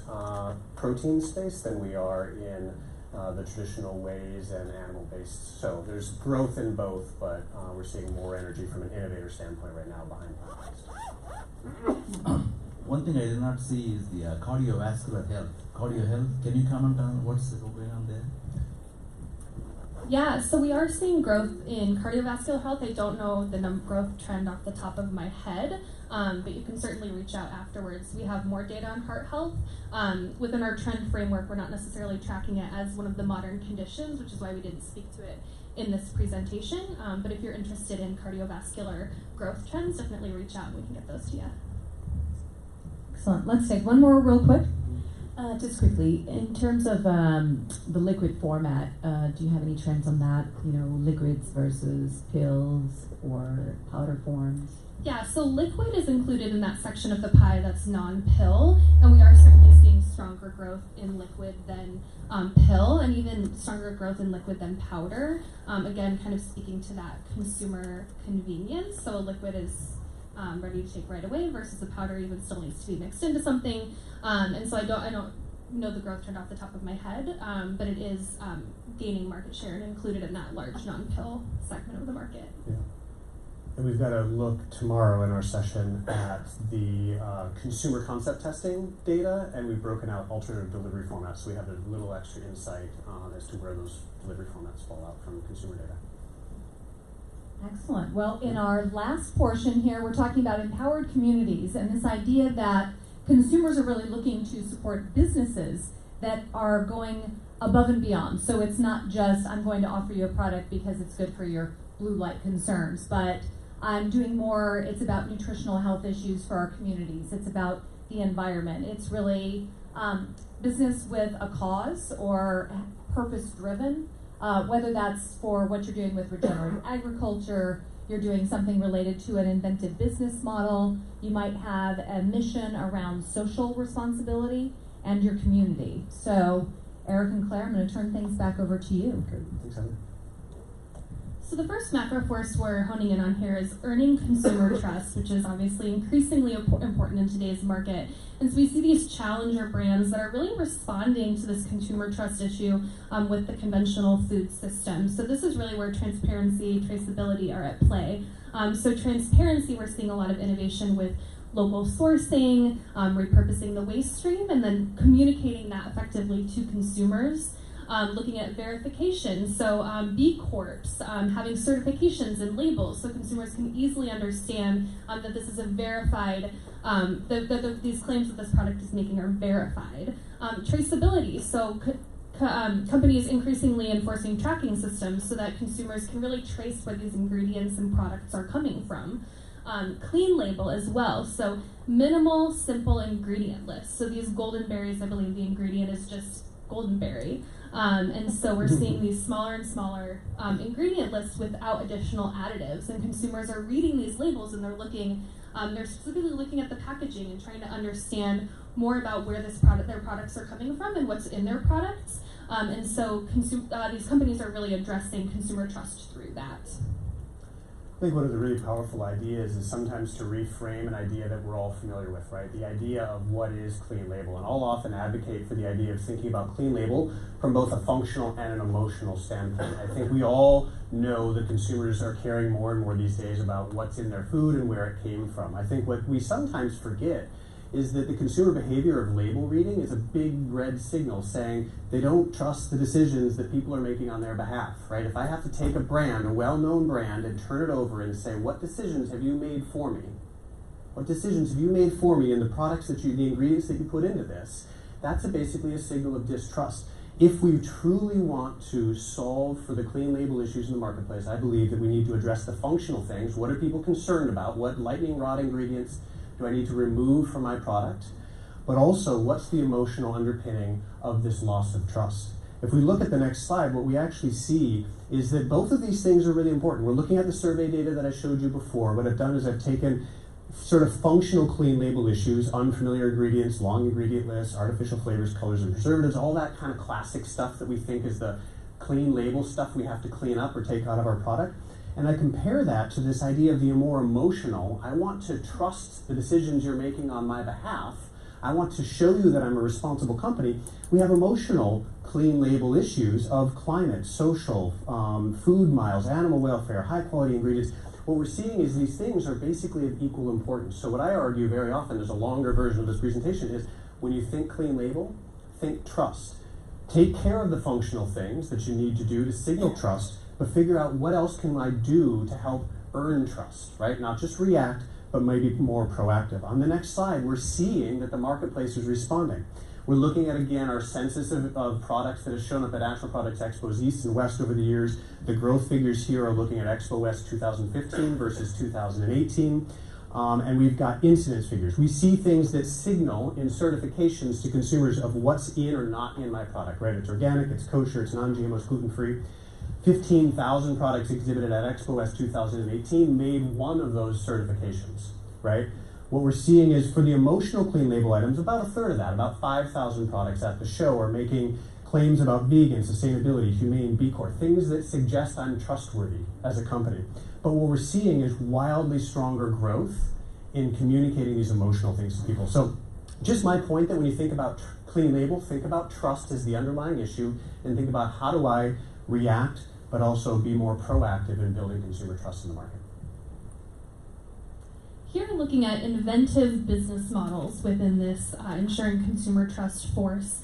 [SPEAKER 2] protein space than we are in the traditional wheys and animal-based. So there's growth in both, but we're seeing more energy from an innovator standpoint right now behind plant-based.
[SPEAKER 9] One thing I did not see is the cardiovascular health. Cardio health, can you comment on what's going on there?
[SPEAKER 3] Yeah, so we are seeing growth in cardiovascular health. I don't know the growth trend off the top of my head, but you can certainly reach out afterwards. We have more data on heart health. Within our trend framework, we're not necessarily tracking it as one of the modern conditions, which is why we didn't speak to it in this presentation. But if you're interested in cardiovascular growth trends, definitely reach out and we can get those to you.
[SPEAKER 1] Excellent. Let's take one more real quick.
[SPEAKER 10] Just quickly, in terms of the liquid format, do you have any trends on that? You know, liquids versus pills or powder forms?
[SPEAKER 3] Yeah, so liquid is included in that section of the pie that's non-pill, and we are certainly seeing stronger growth in liquid than pill, and even stronger growth in liquid than powder. Again, kind of speaking to that consumer convenience. So a liquid is ready to take right away versus a powder even still needs to be mixed into something. And so I don't know the growth trend off the top of my head, but it is gaining market share and included in that large non-pill segment of the market.
[SPEAKER 2] Yeah. And we've got a look tomorrow in our session at the consumer concept testing data, and we've broken out alternative delivery formats, so we have a little extra insight as to where those delivery formats fall out from consumer data.
[SPEAKER 1] Excellent. Well, in our last portion here, we're talking about empowered communities and this idea that consumers are really looking to support businesses that are going above and beyond. So it's not just, I'm going to offer you a product because it's good for your blue light concerns, but I'm doing more. It's about nutritional health issues for our communities. It's about the environment. It's really business with a cause or purpose-driven. Whether that's for what you're doing with regenerative agriculture, you're doing something related to an inventive business model, you might have a mission around social responsibility and your community. So, Eric and Claire, I'm going to turn things back over to you.
[SPEAKER 2] Okay, thanks, Heather.
[SPEAKER 3] So the first macro force we're honing in on here is earning consumer trust, which is obviously increasingly important in today's market. And so we see these challenger brands that are really responding to this consumer trust issue with the conventional food system. So this is really where transparency, traceability are at play. So transparency, we're seeing a lot of innovation with local sourcing, repurposing the waste stream, and then communicating that effectively to consumers. Looking at verification, so B Corps, having certifications and labels so consumers can easily understand that this is a verified, these claims that this product is making are verified. Traceability, so companies increasingly enforcing tracking systems so that consumers can really trace where these ingredients and products are coming from. Clean label as well, so minimal, simple ingredient lists. So these golden berries, I believe the ingredient is just golden berry. And so we're seeing these smaller and smaller ingredient lists without additional additives, and consumers are reading these labels and they're looking, they're specifically looking at the packaging and trying to understand more about where their products are coming from and what's in their products. And so these companies are really addressing consumer trust through that.
[SPEAKER 2] I think one of the really powerful ideas is sometimes to reframe an idea that we're all familiar with, right? The idea of what is clean label. And I'll often advocate for the idea of thinking about clean label from both a functional and an emotional standpoint. I think we all know that consumers are caring more and more these days about what's in their food and where it came from. I think what we sometimes forget is that the consumer behavior of label reading is a big red signal saying they don't trust the decisions that people are making on their behalf, right? If I have to take a brand, a well-known brand, and turn it over and say, what decisions have you made for me? What decisions have you made for me in the products that the ingredients that you put into this? That's basically a signal of distrust. If we truly want to solve for the clean label issues in the marketplace, I believe that we need to address the functional things. What are people concerned about? What lightning rod ingredients do I need to remove from my product? But also, what's the emotional underpinning of this loss of trust? If we look at the next slide, what we actually see is that both of these things are really important. We're looking at the survey data that I showed you before. What I've done is I've taken sort of functional clean label issues, unfamiliar ingredients, long ingredient lists, artificial flavors, colors, and preservatives, all that kind of classic stuff that we think is the clean label stuff we have to clean up or take out of our product. And I compare that to this idea of the more emotional. I want to trust the decisions you're making on my behalf. I want to show you that I'm a responsible company. We have emotional clean label issues of climate, social, food miles, animal welfare, high quality ingredients. What we're seeing is these things are basically of equal importance. So what I argue very often, there's a longer version of this presentation, is when you think clean label, think trust. Take care of the functional things that you need to do to signal trust, but figure out what else can I do to help earn trust, right? Not just react, but maybe more proactive. On the next slide, we're seeing that the marketplace is responding. We're looking at, again, our census of products that has shown up at National Products Expos East and West over the years. The growth figures here are looking at Expo West 2015 versus 2018. And we've got incidence figures. We see things that signal in certifications to consumers of what's in or not in my product, right? It's organic, it's kosher, it's non-GMO, it's gluten-free. 15,000 products exhibited at Expo West 2018 made one of those certifications, right? What we're seeing is for the emotional clean label items, about a third of that, about 5,000 products at the show are making claims about vegan, sustainability, humane, B Corp, things that suggest I'm trustworthy as a company. But what we're seeing is wildly stronger growth in communicating these emotional things to people. So just my point that when you think about clean label, think about trust as the underlying issue, and think about how do I react, but also be more proactive in building consumer trust in the market.
[SPEAKER 3] Here we're looking at inventive business models within this ensuring consumer trust force.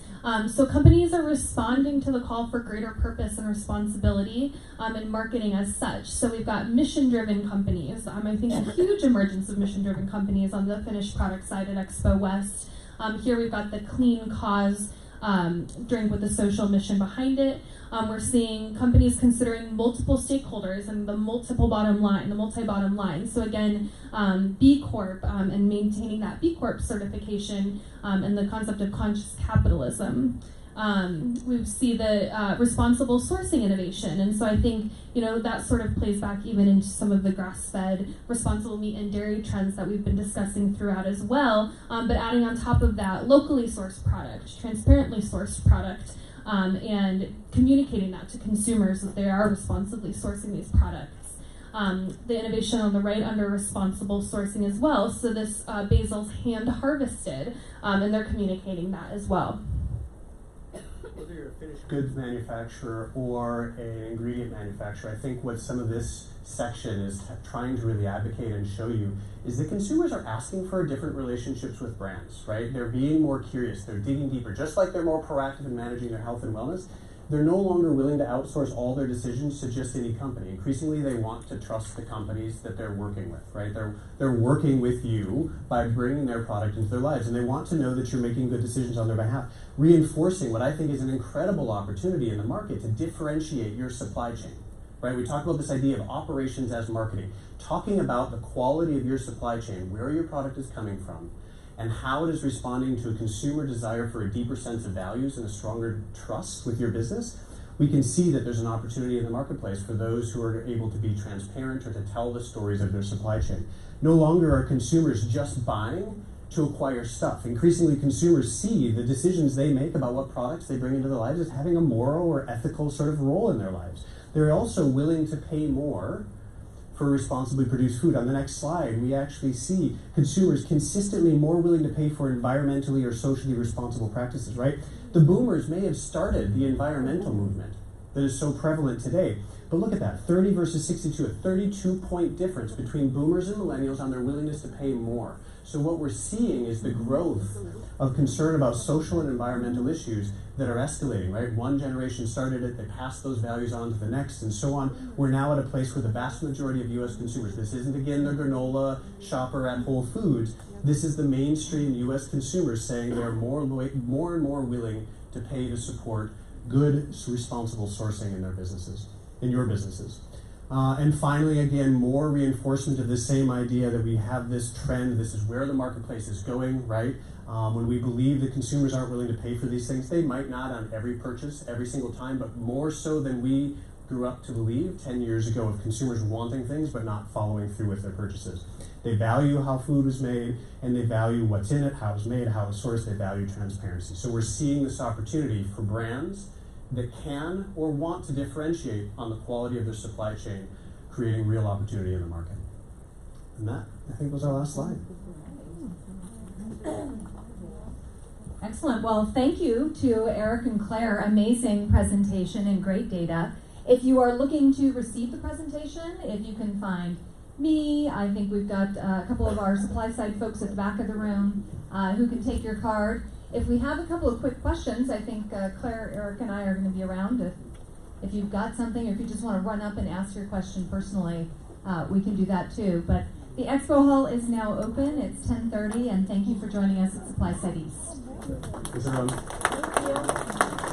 [SPEAKER 3] So companies are responding to the call for greater purpose and responsibility in marketing as such. So we've got mission-driven companies. I think a huge emergence of mission-driven companies on the finished product side at Expo West. Here we've got the clean cause drink with the social mission behind it. We're seeing companies considering multiple stakeholders and the multi-bottom line. So again, B Corp and maintaining that B Corp certification and the concept of conscious capitalism. We see the responsible sourcing innovation, and so I think that sort of plays back even into some of the grass-fed, responsible meat and dairy trends that we've been discussing throughout as well. But adding on top of that, locally sourced product, transparently sourced product, and communicating that to consumers that they are responsibly sourcing these products. The innovation on the right under responsible sourcing as well. So this basil's hand harvested, and they're communicating that as well.
[SPEAKER 2] Whether you're a finished goods manufacturer or an ingredient manufacturer, I think what some of this section is trying to really advocate and show you is that consumers are asking for different relationships with brands, right? They're being more curious, they're digging deeper. Just like they're more proactive in managing their health and wellness, they're no longer willing to outsource all their decisions to just any company. Increasingly, they want to trust the companies that they're working with, right? They're working with you by bringing their product into their lives, and they want to know that you're making good decisions on their behalf, reinforcing what I think is an incredible opportunity in the market to differentiate your supply chain, right? We talk about this idea of operations as marketing, talking about the quality of your supply chain, where your product is coming from, and how it is responding to a consumer desire for a deeper sense of values and a stronger trust with your business. We can see that there's an opportunity in the marketplace for those who are able to be transparent or to tell the stories of their supply chain. No longer are consumers just buying to acquire stuff. Increasingly, consumers see the decisions they make about what products they bring into their lives as having a moral or ethical sort of role in their lives. They're also willing to pay more for responsibly produced food. On the next slide, we actually see consumers consistently more willing to pay for environmentally or socially responsible practices, right? The boomers may have started the environmental movement that is so prevalent today, but look at that, 30 versus 62, a 32-point difference between boomers and millennials on their willingness to pay more. So what we're seeing is the growth of concern about social and environmental issues that are escalating, right? One generation started it, they passed those values on to the next, and so on. We're now at a place where the vast majority of U.S. consumers, this isn't again the granola shopper at Whole Foods, this is the mainstream U.S. consumers saying they're more and more willing to pay to support good, responsible sourcing in their businesses, in your businesses. And finally, again, more reinforcement of the same idea that we have this trend, this is where the marketplace is going, right? When we believe that consumers aren't willing to pay for these things, they might not on every purchase, every single time, but more so than we grew up to believe 10 years ago of consumers wanting things but not following through with their purchases. They value how food is made, and they value what's in it, how it's made, how it's sourced, they value transparency. So we're seeing this opportunity for brands that can or want to differentiate on the quality of their supply chain,
[SPEAKER 11] creating real opportunity in the market. And that, I think, was our last slide.
[SPEAKER 1] Excellent. Well, thank you to Eric and Claire. Amazing presentation and great data. If you are looking to receive the presentation, if you can find me, I think we've got a couple of our supply side folks at the back of the room who can take your card. If we have a couple of quick questions, I think Claire, Eric, and I are going to be around. If you've got something, or if you just want to run up and ask your question personally, we can do that too. But the expo hall is now open. It's 10:30, and thank you for joining us at Supply Side East.
[SPEAKER 11] Thanks, everyone.
[SPEAKER 3] Thank you.